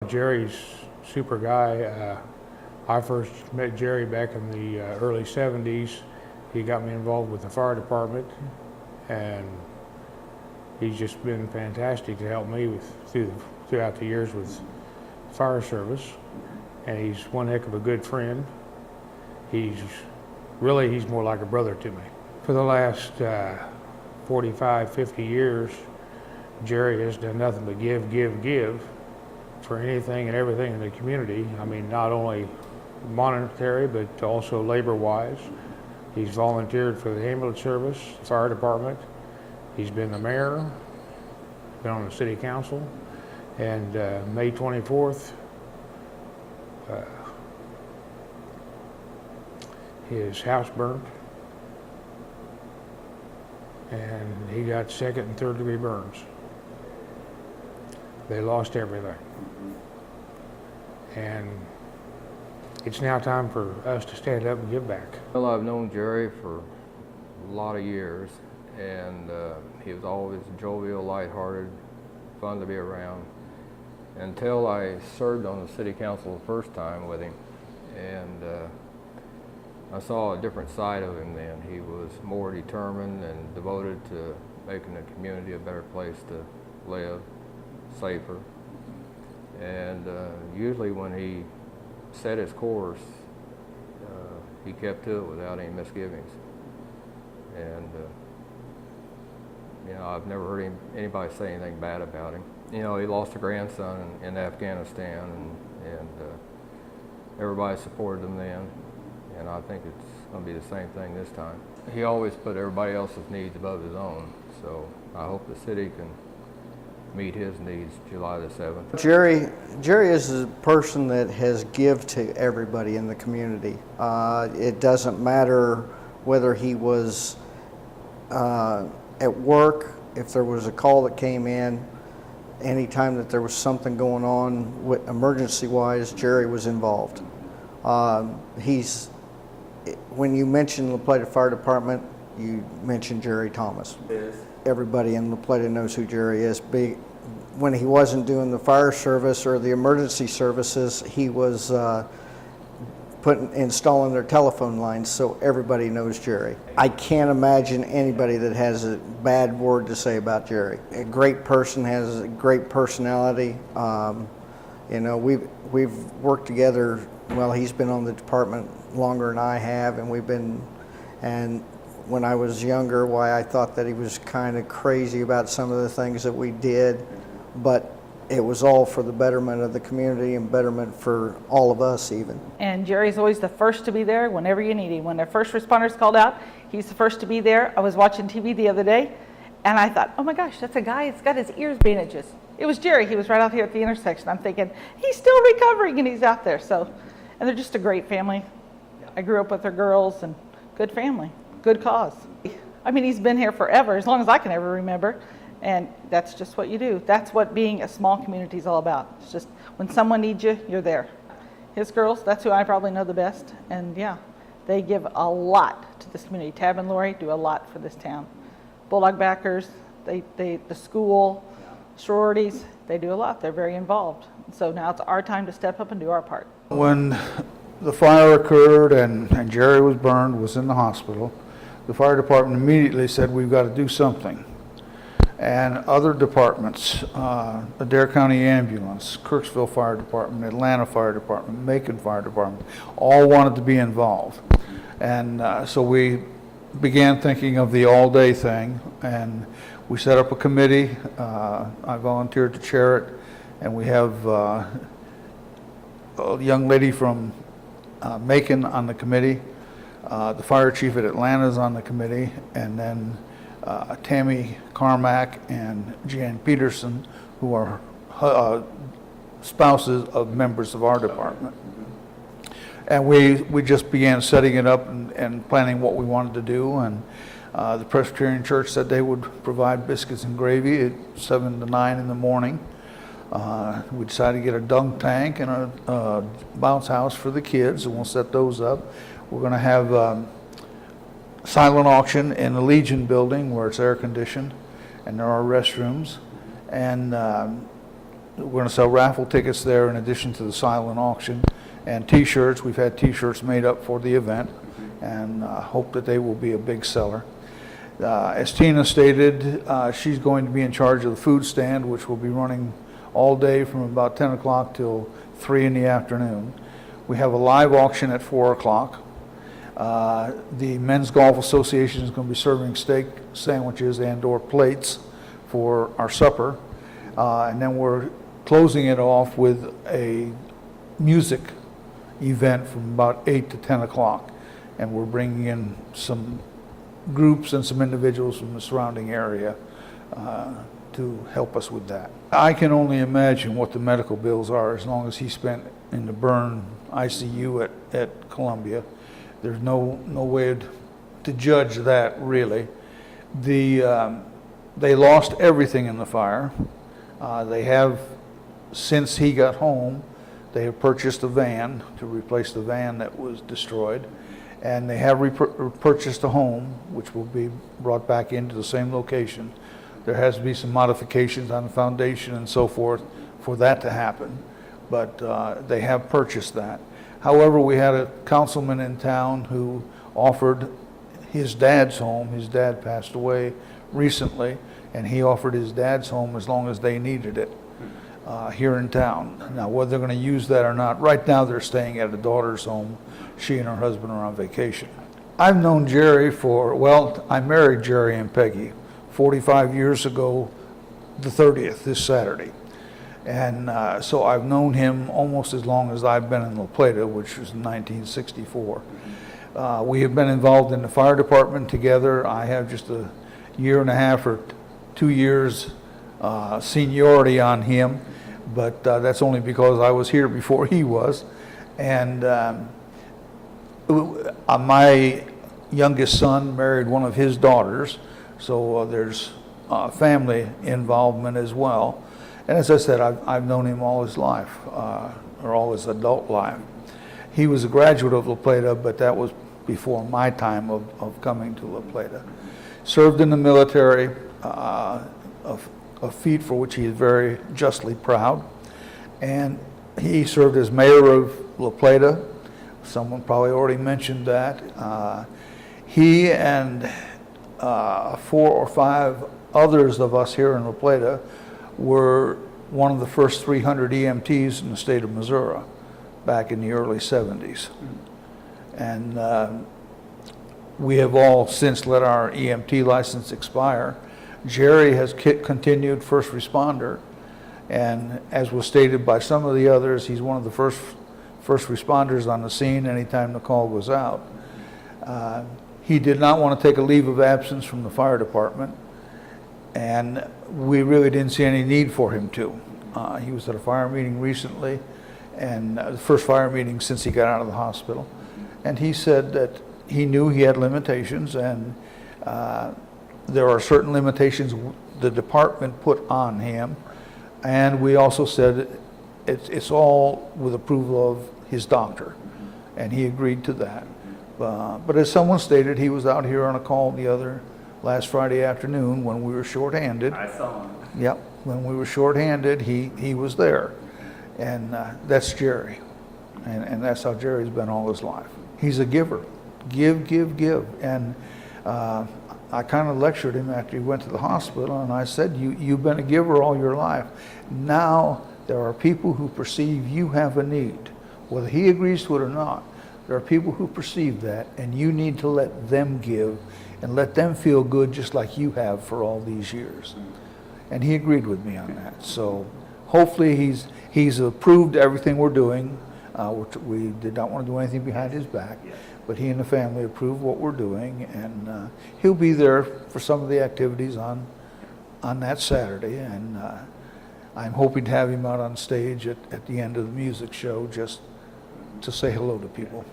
Jerry's super guy. I first met Jerry back in the early 70s. He got me involved with the fire department, and he's just been fantastic to help me throughout the years with fire service. And he's one heck of a good friend. He's more like a brother to me. For the last 45, 50 years, Jerry has done nothing but give for anything and everything in the community. I mean, not only monetary, but also labor-wise. He's volunteered for the ambulance service, fire department. He's been the mayor, been on the city council, and May 24th, his house burnt, and he got second and third degree burns. They lost everything. And it's now time for us to stand up and give back. Well, I've known Jerry for a lot of years, and he was always jovial, lighthearted, fun to be around, until I served on the city council the first time with him. And I saw a different side of him then. He was more determined and devoted to making the community a better place to live, safer. And usually when he set his course, he kept to it without any misgivings. And you know, I've never heard anybody say anything bad about him. You know, he lost a grandson in Afghanistan, and everybody supported him then. And I think it's going to be the same thing this time. He always put everybody else's needs above his own, so I hope the city can meet his needs July the 7th. Jerry is a person that has give to everybody in the community. It doesn't matter whether he was at work, if there was a call that came in, anytime that there was something going on emergency-wise, Jerry was involved. When you mention La Plata Fire Department, you mention Jerry Thomas. Yes. Everybody in La Plata knows who Jerry is. When he wasn't doing the fire service or the emergency services, he was installing their telephone lines, so everybody knows Jerry. I can't imagine anybody that has a bad word to say about Jerry. A great person, has a great personality. You know, we've worked together. Well, he's been on the department longer than I have, and when I was younger, why I thought that he was kind of crazy about some of the things that we did, but it was all for the betterment of the community and betterment for all of us even. And Jerry's always the first to be there whenever you need him. When the first responders called out, he's the first to be there. I was watching TV the other day, and I thought, oh my gosh, that's a guy that's got his ears bandages. It was Jerry. He was right out here at the intersection. I'm thinking, he's still recovering, and he's out there. So, and they're just a great family. I grew up with their girls, and good family, good cause. I mean, he's been here forever, as long as I can ever remember, and that's just what you do. That's what being a small community is all about. It's just when someone needs you, you're there. His girls, that's who I probably know the best, and yeah, they give a lot to this community. Tab and Lori do a lot for this town. Bulldog backers, the school, sororities, they do a lot. They're very involved. So now it's our time to step up and do our part. When the fire occurred and Jerry was in the hospital, the fire department immediately said, we've got to do something. And other departments, the Dare County Ambulance, Kirksville Fire Department, Atlanta Fire Department, Macon Fire Department, all wanted to be involved. And so we began thinking of the all-day thing, and we set up a committee. I volunteered to chair it, and we have a young lady from Macon on the committee. The fire chief at Atlanta is on the committee, and then Tammy Carmack and Jan Peterson, who are spouses of members of our department. And we just began setting it up and planning what we wanted to do. And the Presbyterian Church said they would provide biscuits and gravy at 7 to 9 in the morning. We decided to get a dunk tank and a bounce house for the kids, and we'll set those up. We're going to have silent auction in the Legion building where it's air conditioned and there are restrooms. And we're going to sell raffle tickets there in addition to the silent auction, and T-shirts. We've had T-shirts made up for the event, and hope that they will be a big seller. As Tina stated, she's going to be in charge of the food stand, which will be running all day from about 10 o'clock till 3 in the afternoon. We have a live auction at 4 o'clock. The Men's Golf Association is going to be serving steak sandwiches and/or plates for our supper. And then we're closing it off with a music event from about 8 to 10 o'clock. And we're bringing in some groups and some individuals from the surrounding area to help us with that. I can only imagine what the medical bills are as long as he spent in the burn ICU at Columbia. There's no way to judge that, really. They lost everything in the fire. They have, since he got home, they have purchased a van to replace the van that was destroyed. And they have purchased a home, which will be brought back into the same location. There has to be some modifications on the foundation and so forth for that to happen, but they have purchased that. However, we had a councilman in town who offered his dad's home. His dad passed away recently, and he offered his dad's home as long as they needed it here in town. Now, whether they're going to use that or not, right now they're staying at a daughter's home. She and her husband are on vacation. I've known Jerry I married Jerry and Peggy 45 years ago, the 30th, this Saturday. And so I've known him almost as long as I've been in La Plata, which was in 1964. We have been involved in the fire department together. I have just a year and a half or 2 years seniority on him, but that's only because I was here before he was. And my youngest son married one of his daughters, so there's family involvement as well. And as I said, I've known him all his life, or all his adult life. He was a graduate of La Plata, but that was before my time of coming to La Plata. Served in the military, a feat for which he is very justly proud. And he served as mayor of La Plata. Someone probably already mentioned that. He and 4 or 5 others of us here in La Plata were one of the first 300 EMTs in the state of Missouri back in the early 70s. And we have all since let our EMT license expire. Jerry has continued first responder, and as was stated by some of the others, he's one of the first responders on the scene anytime the call goes out. He did not want to take a leave of absence from the fire department, and we really didn't see any need for him to. He was at a fire meeting recently, and the first fire meeting since he got out of the hospital, and he said that he knew he had limitations, and there are certain limitations the department put on him, and we also said it's all with approval of his doctor, and he agreed to that. But as someone stated, he was out here on a call last Friday afternoon when we were shorthanded. I saw him. Yep, when we were shorthanded, he was there, and that's Jerry, and that's how Jerry's been all his life. He's a giver, give, and I kind of lectured him after he went to the hospital, and I said, you've been a giver all your life. Now there are people who perceive you have a need, whether he agrees to it or not. There are people who perceive that, and you need to let them give and let them feel good just like you have for all these years. And he agreed with me on that. So hopefully he's approved everything we're doing. We did not want to do anything behind his back, but he and the family approved what we're doing, and he'll be there for some of the activities on that Saturday, and I'm hoping to have him out on stage at the end of the music show just to say hello to people.